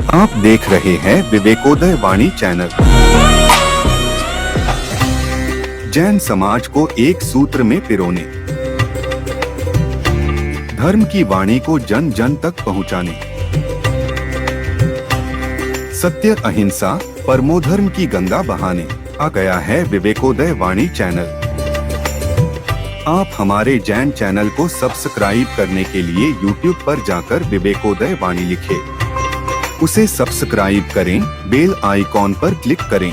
आप देख रहे हैं विवेकोदय वाणी चैनल। जैन समाज को एक सूत्र में पिरोने, धर्म की वाणी को जन जन तक पहुंचाने, सत्य अहिंसा परमोधर्म की गंगा बहाने आ गया है विवेकोदय वाणी चैनल। आप हमारे जैन चैनल को सब्सक्राइब करने के लिए YouTube पर जाकर विवेकोदय वाणी लिखें, उसे सब्सक्राइब करें, बेल आइकॉन पर क्लिक करें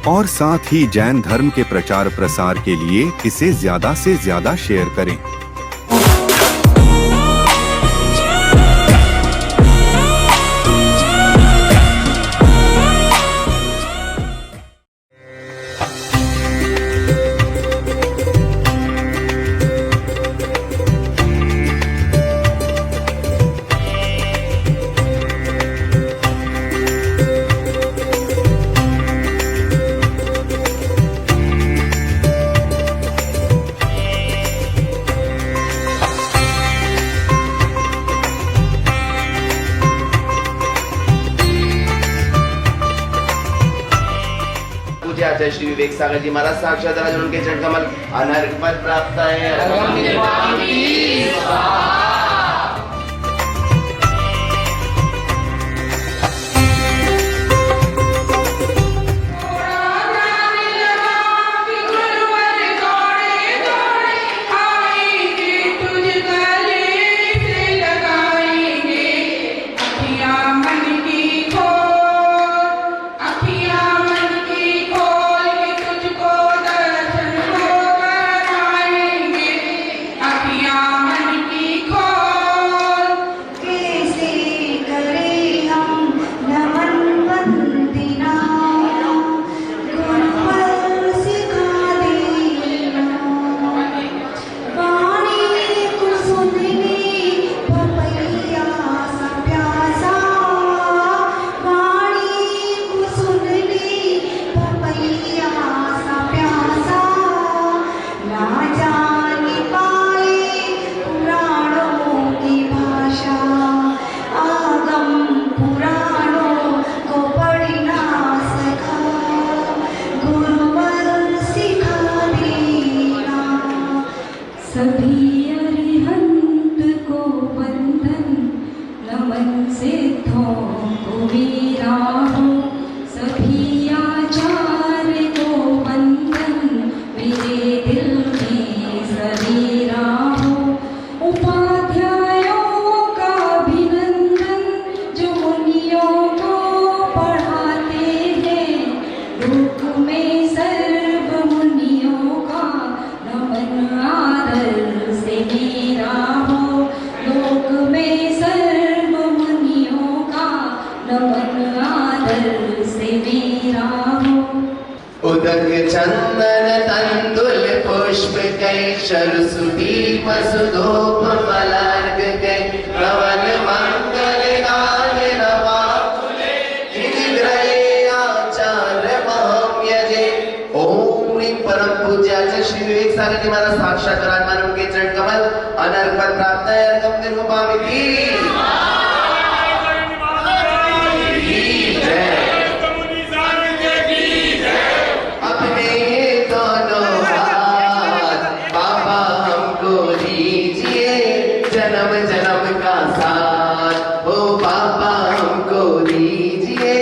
और साथ ही जैन धर्म के प्रचार प्रसार के लिए इसे ज्यादा से ज्यादा शेयर करें। आचार्य श्री विवेक सागर जी महाराज साक्षात उनके चरण कमल अनर्घ पद प्राप्त है। सभी अरिहंत को बंधन नमन सिद्धों को वीरा हो, सभी आचार्य को बंधन मेरे दिल में सरीरा हो। उपाध्यायों का अभिनंदन जो मुनियों को पढ़ाते हैं, लोक में सर्व मुनियों का नमन आदर से मेरा हो, लोक में सर्व मुनियों का नमन आदर से मेरा हो। उदक चंदन तंदुल पुष्प कई सरस्वती मसुधोप मलार्ग कई प्रवन मंगल गान नवातुले जिग्रहे आचार्य महम यजे। ओम परम पूज्य आचार्य श्री विवेक सागर जी महाराज साक्षात विराजमान उनके चरण कमल अनर्घ पद प्राप्त है। अर्घम निर्वपामिति जन्म जन्म का साथ, ओ बाबा हमको दीजिए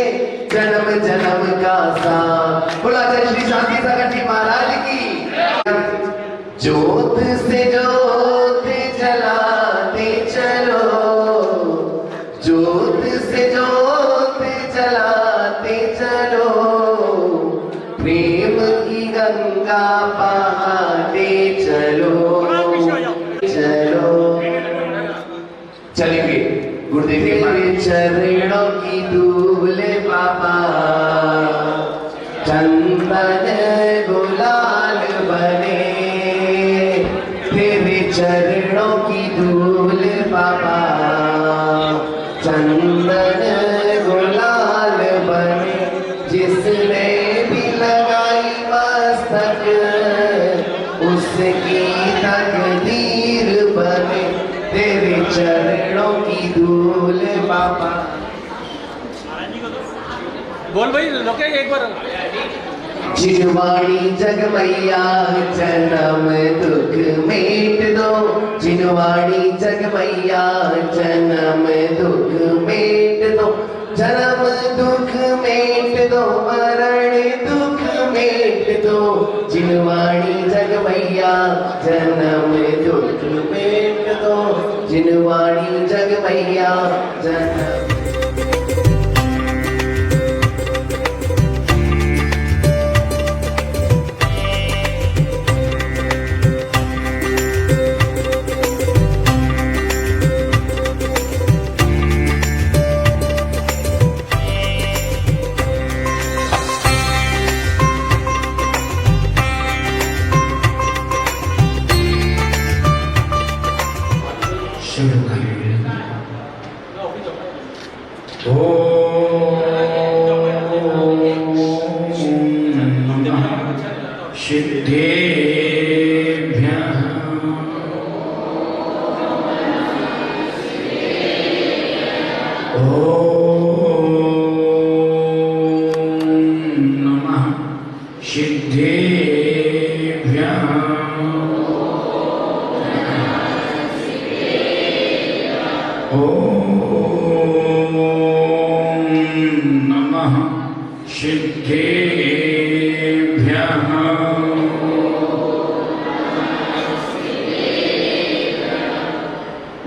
जन्म जन्म का साथ। बोला आचार्य श्री शांति सागर जी महाराज की। ज्योत से ज्योत जलाते चलो, ज्योत से ज्योत जलाते चलो, प्रेम की गंगा बहाते चलो चलो। चलेंगे गुरुदेव के चरणों की धूले बाबा, चंदन गुलाल बने तेरे चरणों की धूल बाबा, चंदन गुलाल बने। जिसने भी लगाई मस्तक उसकी तकदीर बने तेरे चरणों की धूल बाबा। बोल भाई लोके एक बार। जिनवाणी जगमैया जन्म दुख मेट दो, जिनवाणी जगमैया जन्म दुख मेट दो, जन्म दुख मेट दो, मरण दुख मेट दो, जिनवाणी जगमैया जन्म दुख मेट दो, जिनवाणी जगमैया जन्म।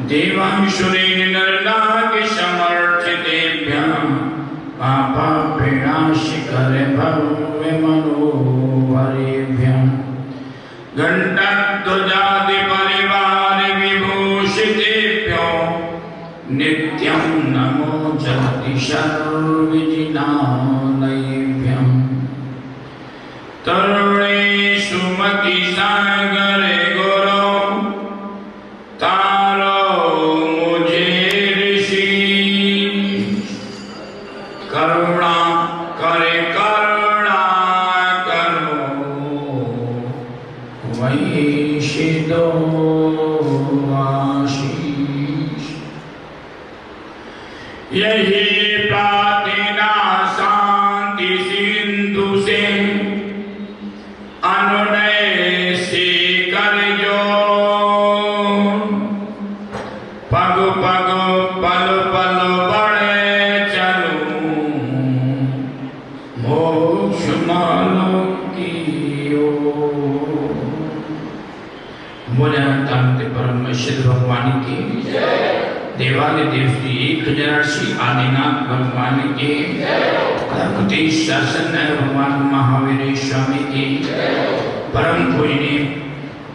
देवांशुरेण नरनागसमर्थितेभ्यः पापविनाशिकरभव्यमनोहरेभ्यः घण्टाध्वजादिपरिवारविभूषितेभ्यो नित्यं नमो जगति सर्वविजिनालयेभ्यः तरुणे सुमतिसागरे गुरौ तारो मुझे ऋषि करुणा करे करुणा करो वैशि दो आशीष। यही प्रार्थना शांति सिंधु से अनुनय से कर जो पग पग पल पल बढ़े चलूं मोक्ष मानो की ओर। बोले अनंत परमेश्वर भगवान की देवालय देव श्री 1008 आदिनाथ भगवान की धर्मती शासन भगवान महावीर स्वामी की परम पूजनीय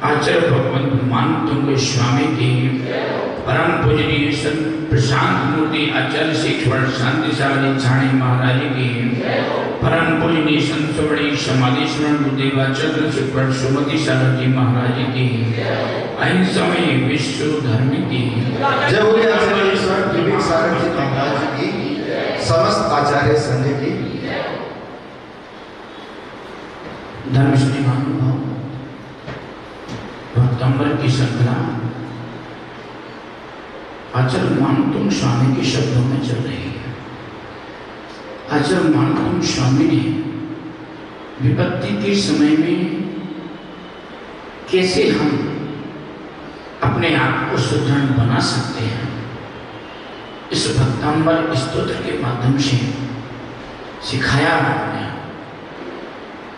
आचार्य भगवान मानतुंग स्वामी की परम पूजनीय संत प्रशांत मूर्ति आचार्य शिक्षण शांति सागर छाणी महाराज की परम पूजनीय संत सुवर्णी समाधीश्वर गुरुदेवाचार्य शिक्षण सुमति सागर जी महाराज की अहिंसमय विश्व धर्म की जय बोले आचार्य ईश्वर विवेक सागर जी महाराज की, समस्त आचार्य संघ की। धर्मश्री महानुभाव भक्तंबर की श्रृंखला आचार्य मानतुंग स्वामी के शब्दों में चल रही है। आचार्य मानतुंग स्वामी ने विपत्ति के समय में कैसे हम अपने आप को सुदृढ़ बना सकते हैं, इस भक्तांबर स्तोत्र के माध्यम से सिखाया आपने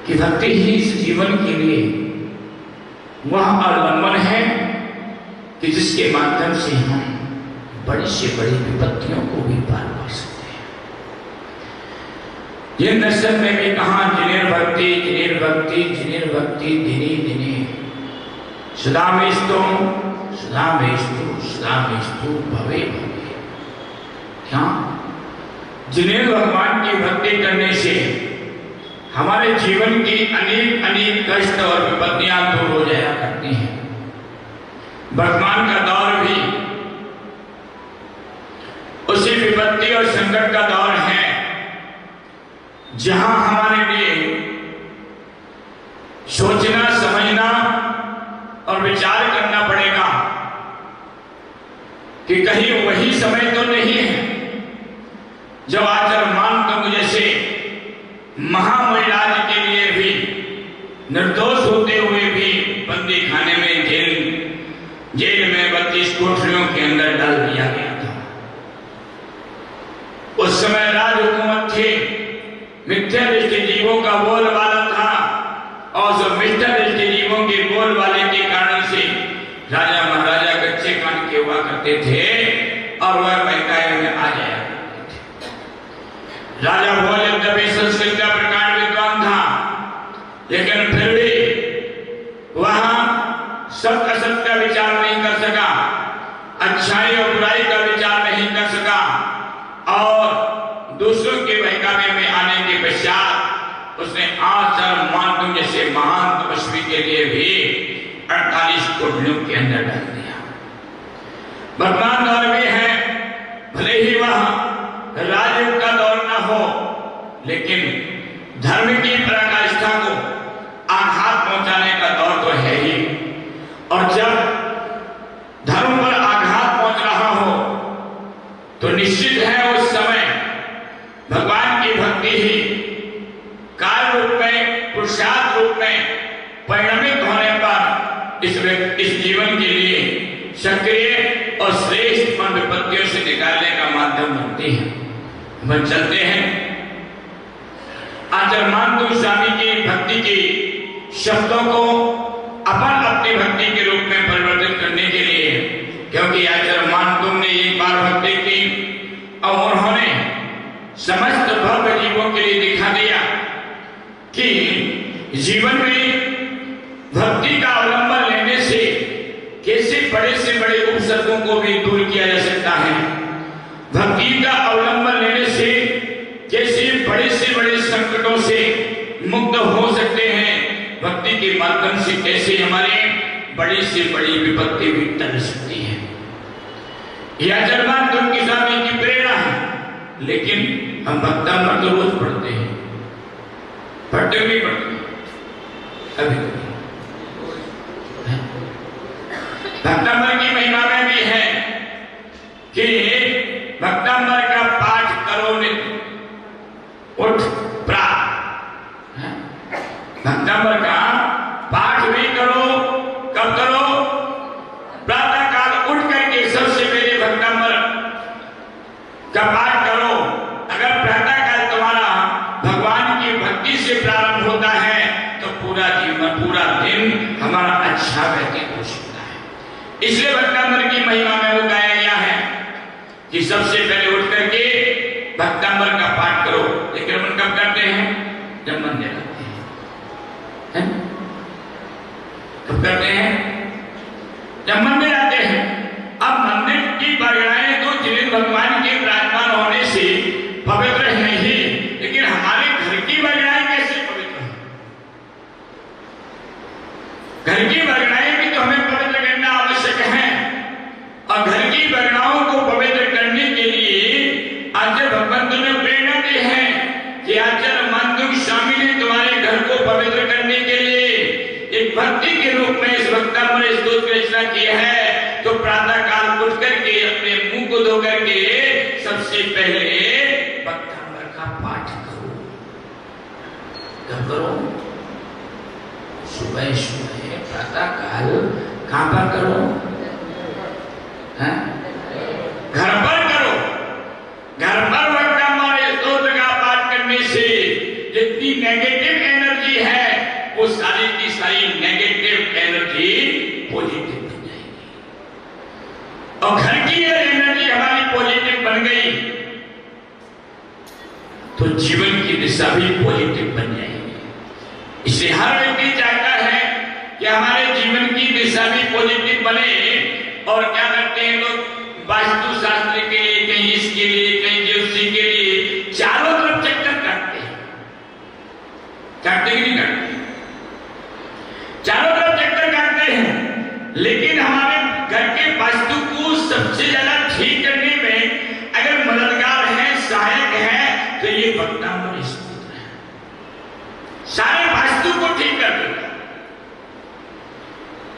कि भक्ति ही इस जीवन के लिए वह अवलंबन है कि जिसके माध्यम से हम बड़ी से बड़ी विपत्तियों को भी पार कर सकते हैं। ये दर्शन में भी कहा जिनेर भक्ति जिनेर भक्ति जिनेर भक्ति दिने दिने सदा मेस्तु सदा मेस्तु सदा मेस्तु भवे भवे। क्या जिनेर भगवान की भक्ति करने से हमारे जीवन की अनेक अनेक कष्ट और विपत्तियां दूर हो जाया करती हैं। वर्तमान का दौर भी उसी विपत्ति और संकट का दौर है जहां हमारे लिए सोचना समझना और विचार करना पड़ेगा कि कहीं वही समय तो नहीं है जब आचार्य मानतुंग जैसे महामहिलाज के लिए भी निर्दोष होते हुए भी बंदी खाने में जेल में 32 कोठरियों के अंदर डाल दिया गया था। उस समय राज हुकूमत थे, मिथ्या दृष्टि जीवों का बोलबाला था और जो मिथ्या दृष्टि जीवों के बोलबाले के कारण से राजा महाराजा कच्चे कान के हुआ करते थे और वह बहकाए में आ जाया करते थे। राजा भोले तभी संस्कृत का प्रकांड विद्वान था, लेकिन फिर भी वहां सत्य असत्य का विचार नहीं कर सका, अच्छाई और बुराई का विचार नहीं कर सका और दूसरों के बहकावे में आने के पश्चात उसने आचरण मानव जैसे महान तपस्वी के लिए भी 48 कोठरियों के अंदर डाल दिया। वर्तमान दौर में है, भले ही वह राजयुग का दौर न हो, लेकिन धर्म की पराकाष्ठा को आघात पहुंचाने का दौर तो है ही। और जब धर्म पर आघात पहुंच रहा हो तो निश्चित है उस समय भगवान की भक्ति ही काल रूप में, पुरुषार्थ रूप में परिणमित होने पर इस जीवन के लिए सक्रिय और श्रेष्ठ फल विपत्तियों से निकालने का माध्यम बनती है। हम चलते हैं आचार्य मानतु स्वामी की भक्ति के शब्दों को अपन अपनी भक्ति के रूप में परिवर्तित करने के लिए, क्योंकि आचार्य मानतु ने एक बार भक्ति की और उन्होंने समस्त भव्य जीवों के लिए दिखा दिया कि जीवन में भक्ति का अवलंबन लेने से कैसे बड़े से बड़े उपसर्गों को भी दूर किया जा सकता है, भक्ति का अवलंबन लेने से कैसे बड़े से बड़े संकटों से मुक्त हो सकते हैं, भक्ति के माध्यम से कैसे हमारे बड़ी से बड़ी विपत्ति भी टल सकती है। यह आचार्य की स्वामी की प्रेरणा है, लेकिन हम भक्तामृत तो रोज पढ़ते हैं, पढ़ते भी पढ़ते हैं कभी भक्तामृत की महिमा में भी है कि भक्तामृत का पाठ करो नित्य उठ प्रात। भक्तामृत का पाठ भी करो, कब करो? प्रातः काल उठ करके सबसे पहले भक्तामृत का पाठ करो। अगर प्रातः काल तुम्हारा भगवान की भक्ति से प्रारंभ होता है तो पूरा जीवन, पूरा दिन हमारा अच्छा व्यतीत हो सकता है। इसलिए भक्तामृत की महिमा में वो गाया गया है कि सबसे पहले उठ करके भक्तामृत का पाठ करो। लेकिन हम कब करते हैं? जब मंदिर आते हैं। कब करते हैं? जब मंदिर आते हैं। अब मंदिर की परिक्रमा तो जिन भगवान के विराजमान होने से पवित्र है ही, लेकिन हमारे घर की परिक्रमा कैसे पवित्र है? घर की परिक्रमा भी तो हमें पवित्र करना आवश्यक है, और घर की परिक्रामाओं को पवित्र करने के लिए आचार्य भगवंत ने प्रेरणा दी है कि आचार्य मानतु स्वामी ने तुम्हारे घर को पवित्र करने के लिए एक भक्ति के रूप में इस भक्तामृत स्तोत्र की रचना की है। तो प्रातः काल उठ करके अपने मुंह को धो करके सबसे पहले भक्तामृत का पाठ करो। कब करो? सुबह सुबह प्रातः काल। कहां पर करो? घर पर करो। घर पर भक्तामृत स्तोत्र का पाठ करने से जितनी नेगेटिव एनर्जी है वो सारी की सारी नेगेटिव एनर्जी पॉजिटिव बन जाएगी, और घर की एनर्जी हमारी पॉजिटिव बन गई तो जीवन की दिशा भी पॉजिटिव बन जाएगी। इसे हर व्यक्ति चाहता है कि हमारे जीवन की दिशा भी पॉजिटिव बने, और क्या करते हैं लोग? वास्तु शास्त्र के लिए, कहीं इसके लिए, कहीं ज्योतिषी के लिए चारों तरफ चक्कर काटते हैं। काटते कि नहीं काटते? चारों तरफ चक्कर काटते हैं, लेकिन हमारे घर के वास्तु को सबसे ज्यादा ठीक करने में अगर मददगार है, सहायक है, तो ये भक्तामृत स्तोत्र है। सारे वास्तु को ठीक कर देता।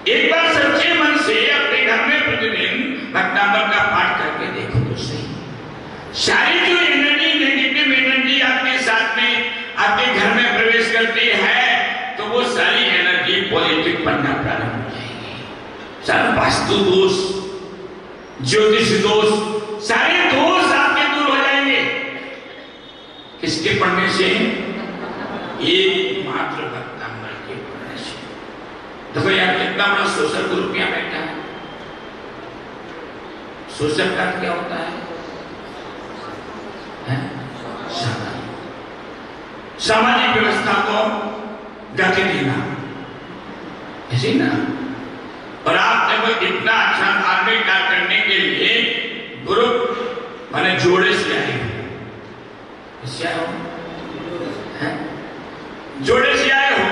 एक बार सच्चे मन से अपने घर में प्रतिदिन भक्तामृत का पाठ करके देखो तो सही। सारी जो एनर्जी, नेगेटिव एनर्जी आपके साथ में, आपके बनना प्रारंभ हो जाएगी। सारा वास्तु दोष, ज्योतिष दोष, सारे दोष आपके दूर हो जाएंगे। किसके पढ़ने से? एकमात्र भक्तांबर के पढ़ने से। देखो यार कितना बड़ा सोशल ग्रुप यहाँ बैठा है। सोशल का क्या होता है? सामाजिक व्यवस्था को गति देना, ऐसे ना। और आप जब इतना अच्छा धार्मिक कार्य करने के लिए ग्रुप माने जोड़े से आए हो, इससे आए हो, जोड़े से आए हो।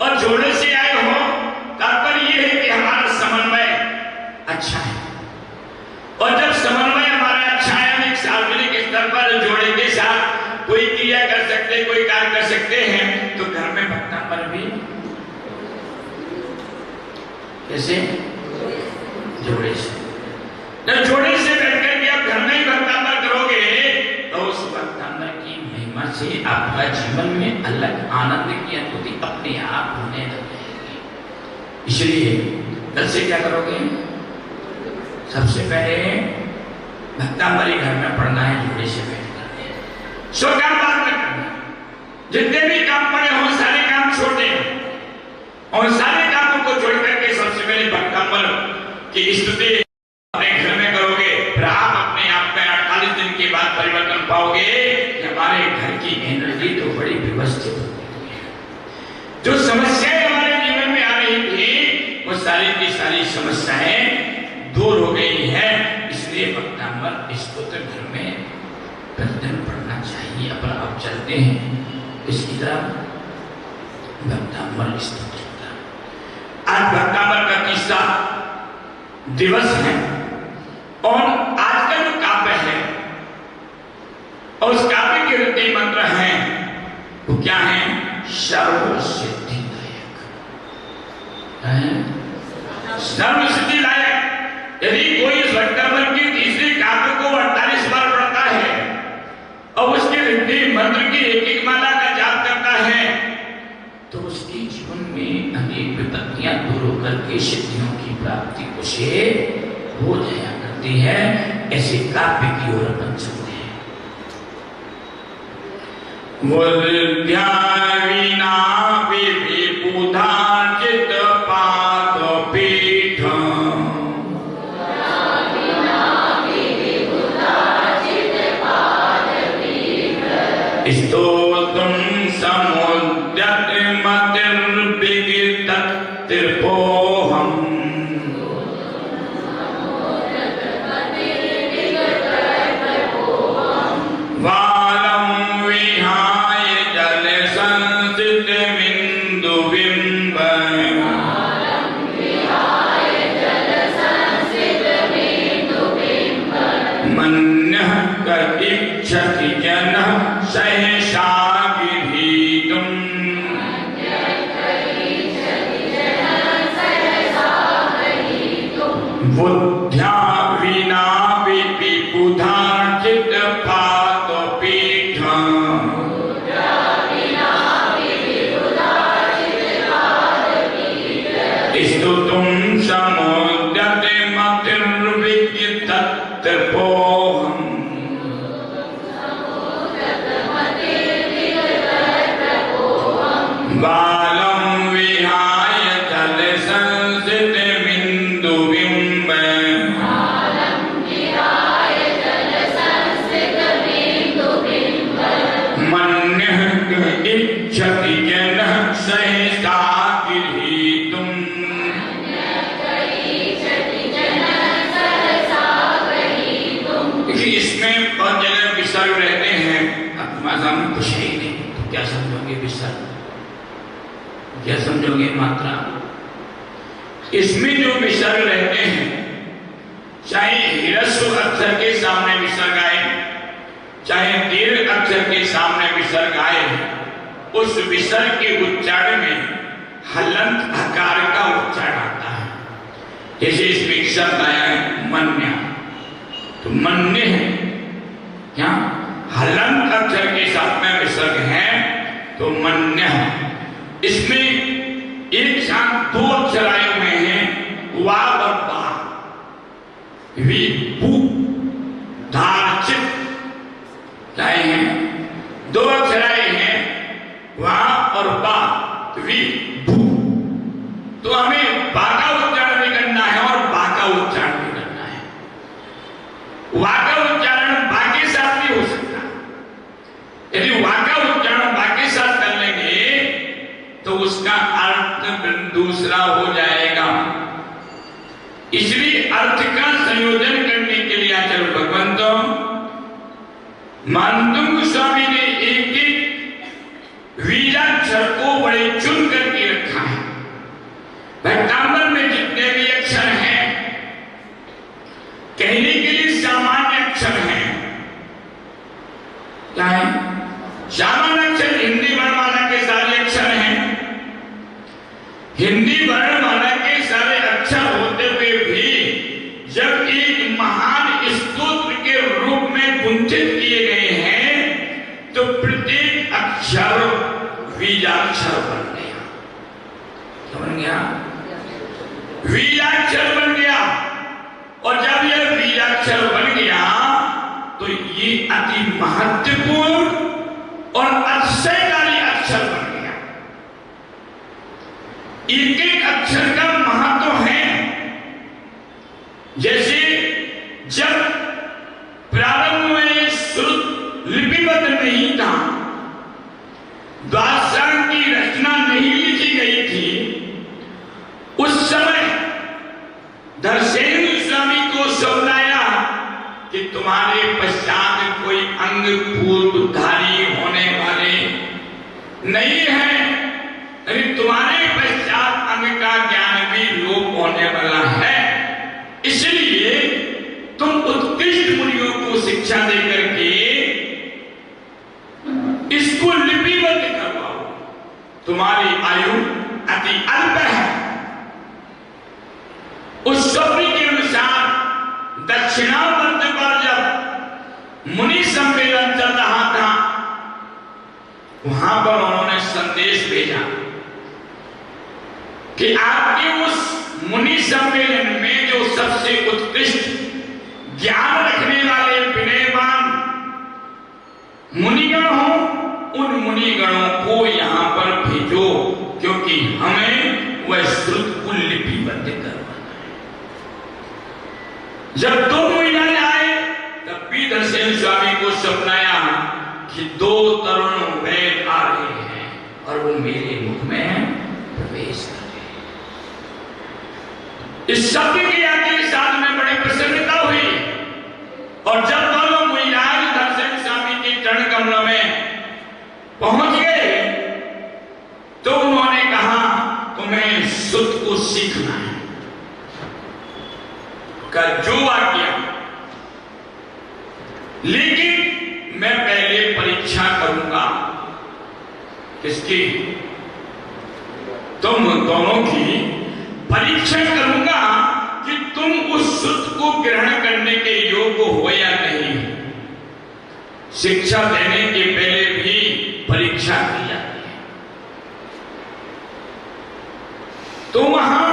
और जोड़े से आए हो तात्पर्य ये है कि हमारा समन्वय अच्छा है। और जब समन्वय हमारा अच्छा है, एक सार्वजनिक स्तर पर जोड़े के साथ कोई क्रिया कर सकते, कोई कार्य कर सकते हैं, तो घर में भक्तांबर भी कैसे? जोड़े से। जब जोड़े से बैठकर के आप घर में ही भक्तांबर करोगे तो उस भक्तांबर की महिमा से आपका जीवन में अलग आनंद की अनुभूति अपने आप होने लग जाएगी। इसलिए कल से क्या करोगे? सबसे पहले भक्तांबरी घर में पढ़ना है, जोड़े से बैठ कर। सो काम बाद में करना, जितने भी काम पड़े हों सारे काम छोड़ दें और सारे कामों को छोड़ करके सबसे पहले भक्तांबर की स्तुति अपने घर में करोगे। फिर आप अपने आप में 48 दिन के बाद परिवर्तन पाओगे कि हमारे घर की एनर्जी तो बड़ी व्यवस्थित हो गई है। जो समस्याएं हमारे जीवन में आ रही थी वो सारी की सारी समस्याएं दूर हो गई है। इसलिए भक्तांबर स्तोत्र घर में प्रतिदिन पढ़ना चाहिए। अपन अब चलते हैं इसकी तरफ, भक्तांबर स्तोत्र। आज भक्तांबर का 30वां दिवस है और आज का जो काव्य है और उस काव्य के हृदय मंत्र हैं वो क्या है? सर्व सिद्धिदायक, सर्व सिद्धिदायक। यदि कोई इस भक्तांबर के तीसरे काव्य को 48 बार पढ़ता है और उसके हृदय मंत्र की एक एक माला का जाप करता है तो उसके जीवन में अनेक विपत्तियां दूर होकर के सिद्धियों की प्राप्ति उसे हो जाया करती है। ऐसे काव्य की ओर अपन चलते हैं। विद्या विना विभुधा चित पाद पीठ, स्तोत्रम समुद्यत मतिर्विगित त्रिपोहम, वालम विहाय जल संस्थित बिंदु बिंब, मन्यः कदिच्छति जनः सहसा गृहीतुम्, बुद्ध्या विना विबुधा चित पाद पीठ, स्तुतुं समुद्यते मतिर्विगित त्रिपोहम्, बालं विहाय जल संस्थित बिंदु बिंब, मन्यः इच्छति जनः सहसा गृहीतुम्, इसमें बहुत जगह विसर्ग रहते हैं। अब हम कुछ ही नहीं तो क्या समझोगे विसर्ग, क्या समझोगे मात्रा? इसमें जो विसर्ग रहते हैं, चाहे ह्रस्व अक्षर के सामने विसर्ग आए, चाहे दीर्घ अक्षर के सामने विसर्ग आए, उस विसर्ग के उच्चारण में हलंत आकार का उच्चारण आता है। जैसे इसमें एक शब्द आया है मन्य, तो मन्य है क्या? हलंत अक्षर के साथ में विसर्ग है तो मन्य है। इसमें एक साथ दो अक्षर आए हुए हैं, वा और बा। वी बू धार चित लाए हैं, दो अक्षर आए हैं, वा और बा, वी बू। तो हमें बा का उच्चारण भी करना है और बा का उच्चारण भी करना है। वा का उच्चारण बा के साथ भी हो सकता है। यदि वा का उच्चारण बा के साथ कर लेंगे तो उसका अर्थ दूसरा हो जाएगा। इसलिए अर्थ का संयोजन करने के लिए आचार्य भगवंतों मानतुंग स्वामी ने एक एक बीजाक्षर को बड़े चुन करके रखा है। वैतांबर में जितने भी अक्षर हैं कहने के लिए सामान्य अक्षर हैं। क्या है? सामान्य अक्षर हिंदी वर्णमाला के सारे अक्षर हैं। हिंदी वर्णमाला के सारे अक्षर होते हुए भी जब एक महान स्तोत्र के रूप में गुंथित किए गए हैं तो प्रत्येक अक्षर बीजाक्षर बन गया। क्या बन गया? बीजाक्षर बन गया। और जब यह बीजाक्षर बन गया तो ये अति महत्वपूर्ण और अतिशयकारी अक्षर बन गया। एक एक अक्षर का महत्व है। जैसे जब प्रारंभ में श्रुत लिपिबद्ध नहीं था, द्वादशांग की रचना नहीं लिखी गई थी, उस समय धर्मसेन स्वामी को सौंपाया कि तुम्हारे पश्चात कोई अंग पूर्वधारी होने वाले नहीं है, अरे तुम्हारे पश्चात अंग का ज्ञान भी लोप होने वाला है। इसलिए तुम उत्कृष्ट मुनियों को शिक्षा देकर के इसको लिपिबद्ध करवाओ। तुम्हारी आयु अति अल्प है। उस स्वप्न के अनुसार दक्षिणावर्त पर जब मुनि सम्मेलन चल रहा था वहां पर उन्होंने संदेश भेजा कि आपके उस मुनि सम्मेलन में जो सबसे उत्कृष्ट ज्ञान रखने वाले विनयवान मुनिगण हो, उन मुनिगणों को यहां पर भेजो, क्योंकि हमें वह श्रुत को लिपिबद्ध करवाना है। जब दो मुनिगण आए तब भी धर्मसेन स्वामी को सपनाया कि दो तरुण वैद आ रहे हैं और वो मेरे मुख में प्रवेश कर रहे हैं। इस शब्द की आगे साथ में बड़ी प्रसन्नता हुई और जब दोनों मुनिराज धर्मसेन स्वामी के चरण कमलों में पहुंच गए तो उन्होंने कहा तुम्हें शुद्ध को सीखना है। का जो वाक्य, लेकिन मैं पहले परीक्षा करूंगा। किसकी? तुम दोनों की परीक्षा करूंगा कि तुम उस शुद्ध को ग्रहण करने के योग्य हो या नहीं। शिक्षा देने के पहले भी परीक्षा की जाती है। तो वहां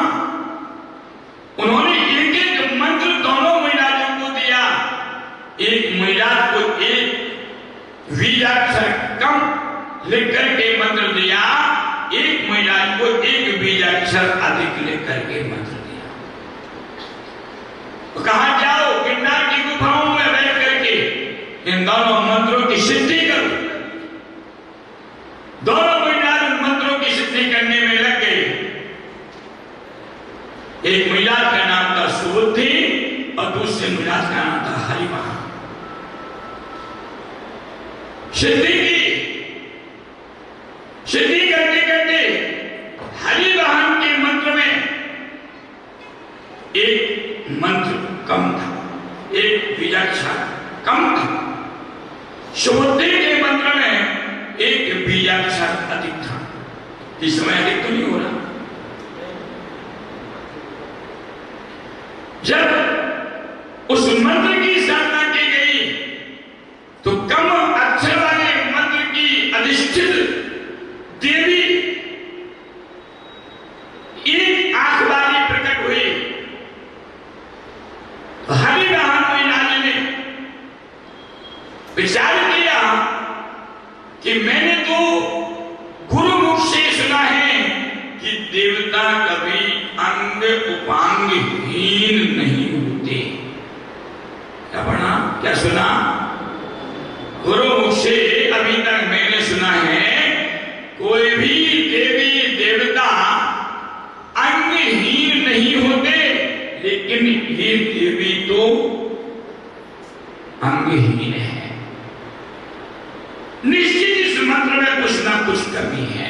उन्होंने एक एक मंत्र दोनों महिलाओं को दिया। एक महिला को एक बीजाक्षर कम लिख करके मंत्र दिया, एक महिला को एक बीजाक्षर अधिक लिख करके मंत्र दिया। तो कहा जाओ गिरनार की गुफाओं में बैठ करके इन दोनों मंत्रों की सिद्धि करो। दोनों महिला मंत्रों की सिद्धि करने में लग गए। एक महिला का नाम था सुबुद्धि और दूसरे महिला का नाम था हरिवाहन। सिद्धि की, सिद्धि करते करते हरिवाहन के मंत्र में एक मंत्र कम था, एक बीजाक्षर कम था। सुबुद्धि के मंत्र में एक बीजाक्षर अधिक था। इस समय अधिक तो नहीं हो रहा। जब उस मंत्र की साधना की गई तो कम अक्षर वाले मंत्र की अधिष्ठित देवी एक विचार किया कि मैंने तो गुरुमुख से सुना है कि देवता कभी अंग उपांग हीन नहीं होते। क्या पढ़ा, क्या सुना? गुरुमुख से अभी तक मैंने सुना है कोई भी देवी देवता अंगहीन नहीं होते, लेकिन ये देवी तो अंगहीन है। निश्चित इस मंत्र में कुछ ना कुछ कमी है।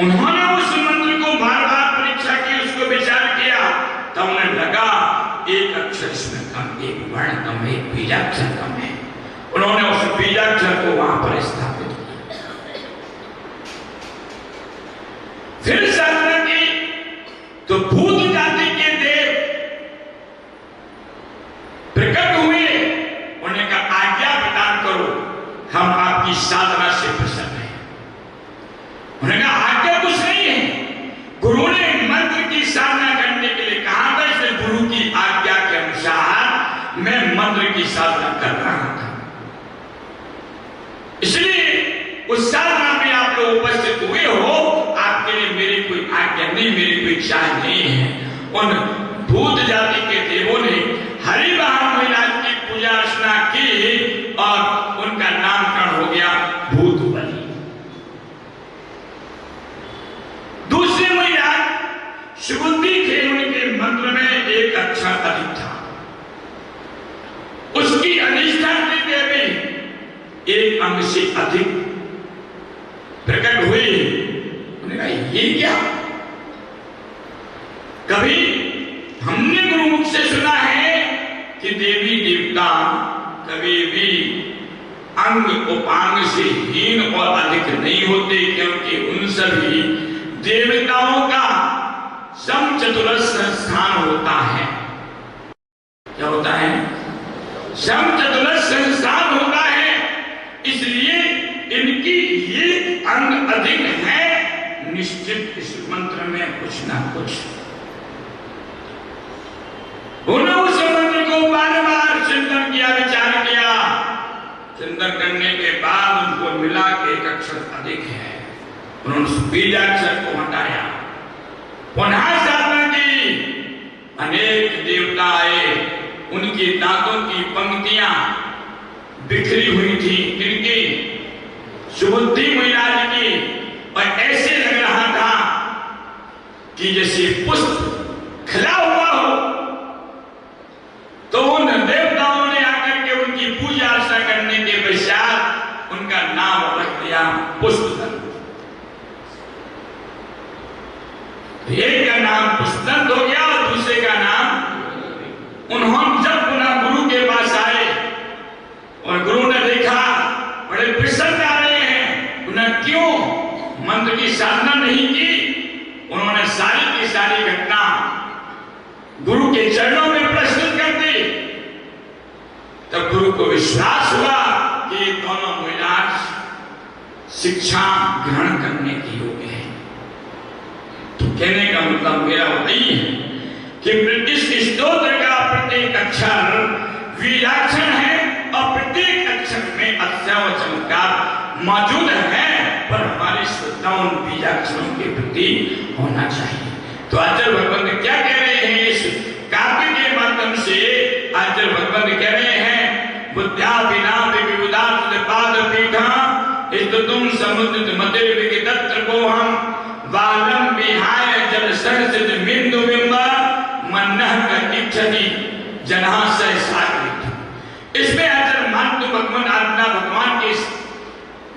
उन्होंने उस मंत्र को बार बार परीक्षा की, उसको विचार किया, तब उन्हें लगा एक अक्षर इसमें कम, एक वर्ण कम है, एक बीजाक्षर कम है। उन्होंने उस बीजाक्षर को वहां पर स्थापित किया। फिर साधना की तो भूत जाति के देव प्रकट हुए। उन्हें कहा आज्ञा प्रदान करो, हम आपकी साधना से प्रसन्न हैं। उन्होंने कहा आज्ञा कुछ नहीं है। गुरु ने मंत्र की साधना करने के लिए कहा था, इसलिए गुरु की आज्ञा के अनुसार मैं मंत्र की साधना कर रहा था। इसलिए उस साधना में आप लोग उपस्थित हुए हो, आपके लिए मेरी कोई आज्ञा नहीं, मेरी कोई चाह नहीं है। उन भूत जाति के देवों ने हरिवाहन महाराज की पूजा अर्चना की और उनका नामकरण हो गया भूत बलि। दूसरे महाराज सुबुद्धि थे, उनके मंत्र में एक अक्षर अधिक था। उसकी अधिष्ठात्री देवी एक अंग से अधिक प्रकट हुई। उन्होंने कहा ये क्या? कभी हमने गुरुमुख से सुना है कि देवी देवता कभी भी अंग उपांग से हीन और अधिक नहीं होते, क्योंकि उन सभी देवताओं का समचतुरस्र संस्थान होता है। क्या होता है? समचतुरस्र संस्थान होता है। इसलिए इनकी ये अंग अधिक है। निश्चित इस मंत्र में कुछ ना कुछ। उन्होंने उस मंत्र को बार बार चिंतन किया, विचार किया। चिंतन करने के बाद उनको मिला कि एक अक्षर अधिक है। उन्होंने उस बीजाक्षर को हटाया, पुनः साधना की। अनेक देवता आए, उनके दांतों की पंक्तियां बिखरी हुई थी, किनकी? सुबुद्धि महाराज की। और ऐसे लग रहा था कि जैसे पुष्प खिला हुआ हो। तो उन देवताओं ने आकर के उनकी पूजा अर्चना करने के पश्चात उनका नाम रख दिया पुष्पदंत। एक का नाम पुष्पदंत हो गया और दूसरे का नाम। उन्होंने जब पुनः गुरु के पास आए और गुरु ने देखा बड़े प्रसन्न आ रहे हैं, उन्हें क्यों मंत्र की साधना नहीं की? उन्होंने सारी की सारी घटना गुरु के चरणों में प्रस्तुत कर दी। तब गुरु को विश्वास हुआ कि ये दोनों महाराज शिक्षा ग्रहण करने के योग्य हैं। तो कहने का मतलब मेरा वही है कि इस स्तोत्र का प्रत्येक अक्षर बीजाक्षर है और प्रत्येक अक्षर में अक्षर चमत्कार मौजूद है, पर हमारी श्रद्धा उन बीजाक्षरों के प्रति होना चाहिए। तो आचार्य भगवान क्या कह रहे हैं? इस काव्य के माध्यम से आचार्य भगवान कह रहे हैं, बुद्ध्या बिना विविधार्थ पाद पीठा तुम समुद्र मध्य विगतत्र को हम बालम विहाय जल संसित बिंदु बिंबा मन्नह का इच्छति जनाशय सागरित। इसमें आचार्य मान तो भगवान की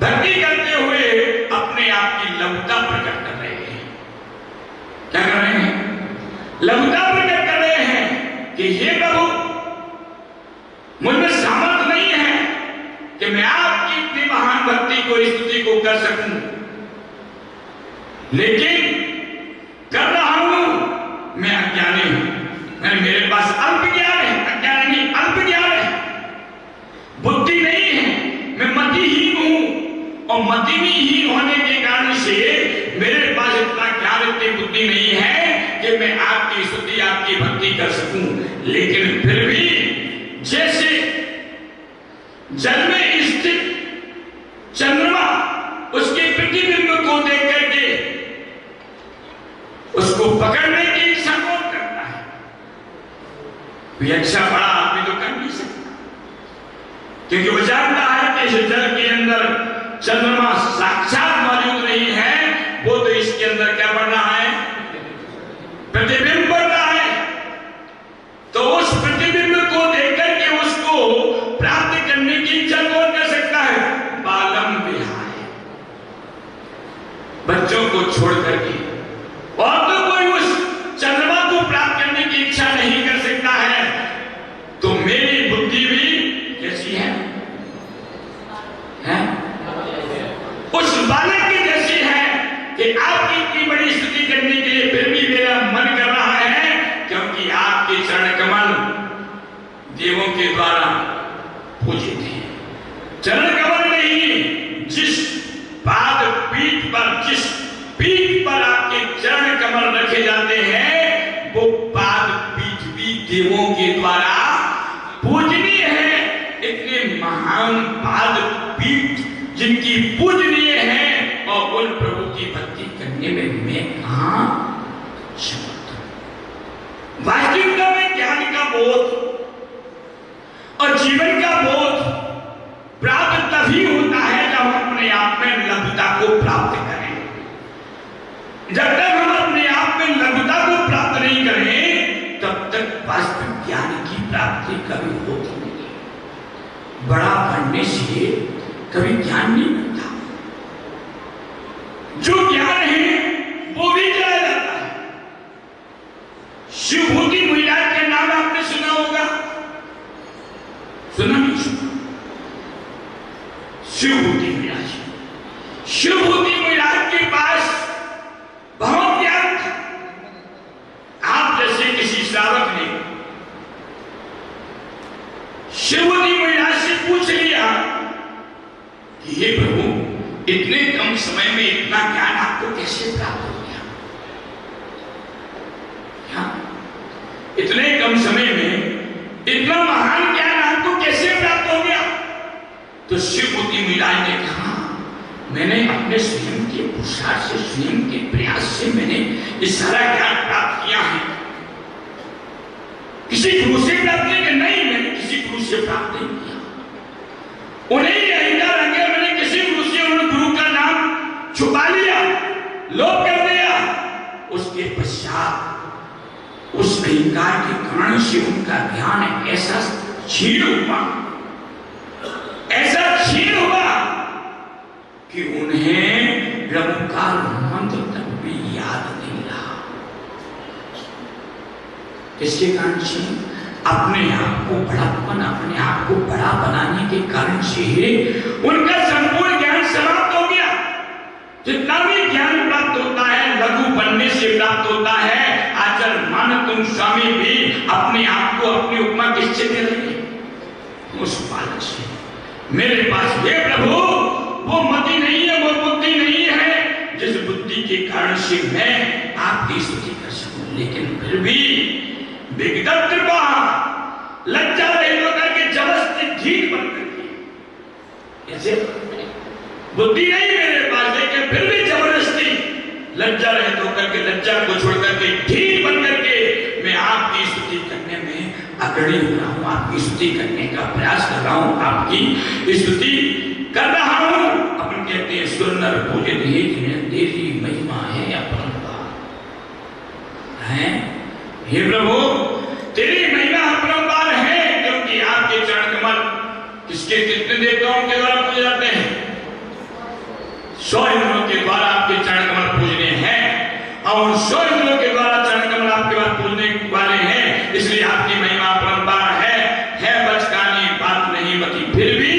भक्ति करते हुए अपने आप की लघुता प्रकट कर रहे हैं। क्या कर रहे हैं? लघुता प्रकट कर रहे हैं कि हे प्रभु, मुझमें सामर्थ्य नहीं है कि मैं आपकी इतनी महान भक्ति को, स्तुति को कर सकूं, लेकिन कर रहा हूं। मैं अज्ञानी हूं, मेरे पास अल्प ज्ञान है। अज्ञान नहीं, अल्प ज्ञान है, बुद्धि नहीं है, मैं मतिहीन हूं। और मतिहीन होने के कारण से मेरे पास इतना ज्ञान, इतनी बुद्धि नहीं है कि मैं आपकी स्तुति, आपकी भक्ति कर सकूं। लेकिन फिर भी जैसे जल में स्थित चंद्रमा उसके प्रतिबिंब को देख करके उसको पकड़ने की इच्छा कौन करता है? कोई अच्छा बड़ा आदमी तो कर नहीं सकता, क्योंकि वो जानता है कि इस जल के अंदर चंद्रमा साक्षात मौजूद नहीं है, वो तो इसके अंदर क्या बढ़ रहा है? प्रतिबिंब बढ़ रहा है। तो उस प्रतिबिंब को देख करके उसको प्राप्त करने की इच्छा कौन कर सकता है? बालम विहाय, बच्चों को छोड़ करके और तो कोई उस चंद्रमा को प्राप्त करने की इच्छा नहीं कर सकता है। तो मेरी बुद्धि भी कैसी है? उस बालक की जैसी है कि आपकी इतनी बड़ी स्तुति करने के लिए फिर भी मेरा मन कर रहा है, क्योंकि आपके चरण कमल देवों के द्वारा पूजित हैं। चरण कमल नहीं, जिस पाद पीठ पर, जिस पीठ पर आपके चरण कमल रखे जाते हैं, वो पाद पीठ भी देवों के द्वारा पूजनीय है। इतने महान पाद पीठ जिनकी पूजनीय है, और उन प्रभु की भक्ति करने में मैं कहां समर्थ हूं? वास्तविकता में ज्ञान का बोध और जीवन का बोध प्राप्त तभी होता है जब हम अपने आप में लघुता को प्राप्त करें। जब तक हम अपने आप में लघुता को प्राप्त नहीं करें, तब तक वास्तविक ज्ञान की प्राप्ति कभी होती नहीं। बड़ा पढ़ने से कभी ज्ञान नहीं मिलता। जो ज्ञान है वो भी चला जाता है। शिवभूति महाराज के नाम आपने सुना होगा, सुना नहीं सुना? शिवभूति महाराज, शिवभूति महाराज के पास बहुत ज्ञान था। आप जैसे किसी श्रावक ने शिवभूति महाराज से पूछ लिया कि हे प्रभु, इतने कम समय में इतना ज्ञान आपको कैसे प्राप्त हो गया? इतने कम समय में इतना महान ज्ञान आपको कैसे प्राप्त हो गया? तो शिवभूति महाराज ने कहा, मैंने अपने स्वयं के पुरुषार्थ से, स्वयं के प्रयास से मैंने इस सारा ज्ञान प्राप्त किया है। किसी गुरु से प्राप्त नहीं, नहीं मैंने किसी गुरु से प्राप्त नहीं किया। उन्हें अहंकार आ गया, मैंने किसी गुरु से, उन्होंने गुरु का नाम छुपा लिया, लोप कर दिया। उसके पश्चात उस अहंकार के कारण से उनका ज्ञान ऐसा क्षीण हुआ, ऐसा क्षीण हुआ कि उन्हें रघुकार मंत्र तक भी याद नहीं रहा। इसके कारण से अपने आप को बड़ापन, अपने आप को बड़ा बनाने के कारण से उनका संपूर्ण ज्ञान समाप्त हो गया। जितना भी ज्ञान प्राप्त होता है लघु बनने से प्राप्त होता है। आचार्य मानतुम स्वामी भी अपने आप को, अपनी उपमा किससे दे रहे हैं? उस बालक से। मेरे पास ये प्रभु वो मति नहीं है, वो बुद्धि नहीं है जिस बुद्धि के कारण से मैं आपकी स्तुति कर सकूं। लेकिन फिर भी विगत कृपा, लज्जा रहित होकर के जबरदस्ती ठीक बन करके, ऐसे बुद्धि नहीं मेरे पास, लेकिन फिर भी जबरदस्ती लज्जा रहित होकर के, लज्जा को छोड़ करके ठीक बन करके मैं आपकी स्तुति करने में अग्रणी हो रहा हूँ, आपकी स्तुति करने का प्रयास कर रहा हूँ, आपकी स्तुति कर रहा हूँ। अपन कहते हैं सुर नर पूजित ही तेरी महिमा है अपरंपार है। हे प्रभु, तेरी महिमा अपरंपार है, क्योंकि आपके चरण कमल किसके, कितने देवताओं के द्वारा पूजे जाते हैं? 100 इंद्रों के द्वारा आपके चरण कमल पूजने हैं, और 100 इंद्रों के द्वारा चरण कमल आपके बाद पूजने वाले हैं। इसलिए आपकी महिमा अपरंपार है बचकानी बात नहीं मती, फिर भी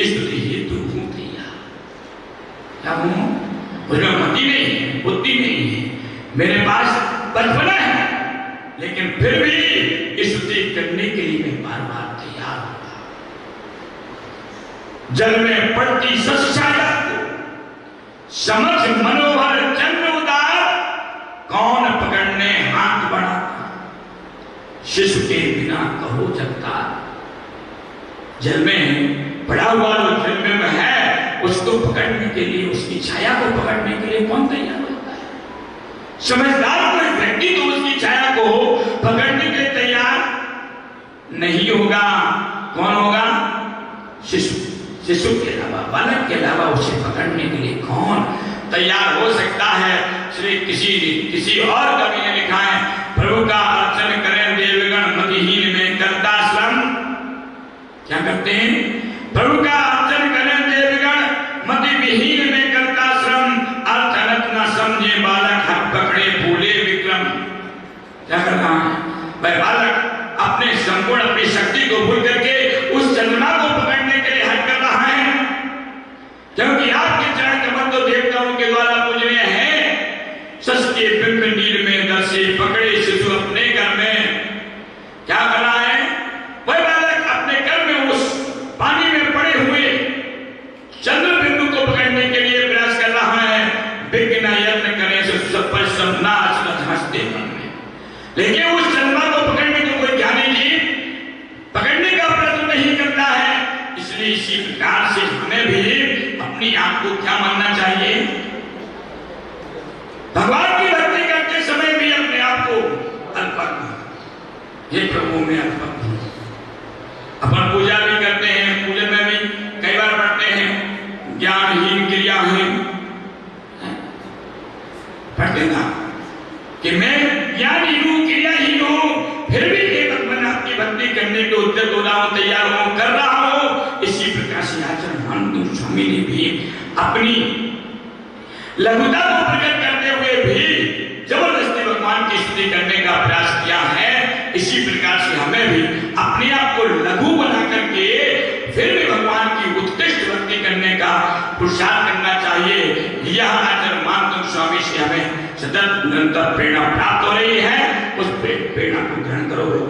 स्तुति हेतु हूं तैयार। क्या हूं? मुझे मति नहीं है, बुद्धि नहीं है, मेरे पास बचपना है, लेकिन फिर भी स्तुति करने के लिए मैं बार बार तैयार हूं। जल में पड़ती सस्याया समझ मनोहर चंद्र उदार, कौन पकड़ने हाथ बढ़ाता, शिशु के बिना कहो जगता। जल में पड़ा हुआ जो जन्म में है उसको पकड़ने के लिए, उसकी छाया को पकड़ने के लिए कौन तैयार होता है? समझदार कोई व्यक्ति तो उसकी छाया को पकड़ने के लिए तैयार नहीं होगा। कौन होगा? शिशु। शिशु के अलावा, बालक के अलावा उसे पकड़ने के लिए कौन तैयार हो सकता है? श्री किसी और कवि ने लिखा है, प्रभु का अर्चन करें देवगण मतिहीन में करता श्रम। क्या करते हैं? प्रभु का अर्चन करें देवगण मति विहीन में करता श्रम, अर्चनत न समझे बालक हाथ पकड़े भूले विक्रम। क्या कर रहा है भाई? बालक अपने संपूर्ण अपनी शक्ति को भूल करके उस चंद्रमा को पकड़ने के लिए हट कर रहा है, क्योंकि आपके चरण कमल तो देवताओं के द्वारा पूजनीय है। सच के बिंब नील में दर्शे पकड़े शिशु अपने घर में। क्या कर रहा है? वह बालक अपने घर में उस पानी में पड़े हुए चंद्र बिंदु को पकड़ने के लिए प्रयास कर रहा है। बिना यत्न करे सब परिश्रम नाच हंसते मन में, लेकिन उस चंद्रमा को पकड़ने को कोई ज्ञानी जी पकड़ने का प्रयत्न नहीं करता है। इसलिए इसी प्रकार से हमें भी अपनी आंख को क्या मानना चाहिए? भगवान की भक्ति करते समय भी अपने आप को अल्पज्ञ, हे प्रभु मैं अल्पज्ञ हूं। अपन पूजा भी करते हैं, पूजा में भी कई बार पढ़ते हैं ज्ञानहीन क्रिया है, पढ़ते ना कि मैं ज्ञानहीन हूं, क्रियाहीन हूं, फिर भी केवल मन आपकी भक्ति करने के उद्यत हो रहा हूं, तैयार हूं, कर रहा हूं। इसी प्रकार से आचार्य मानंद स्वामी ने भी अपनी लघुता को प्रकट करते हुए भी जबरदस्ती भगवान की स्तुति करने का प्रयास किया है। इसी प्रकार से हमें भी अपने आप को लघु बना करके फिर भी भगवान की उत्कृष्ट भक्ति करने का पुरुषार्थ करना चाहिए। यह आचार्य मानंद स्वामी से हमें सतत निरंतर प्रेरणा प्राप्त हो रही है। उस प्रेरणा को ग्रहण करो।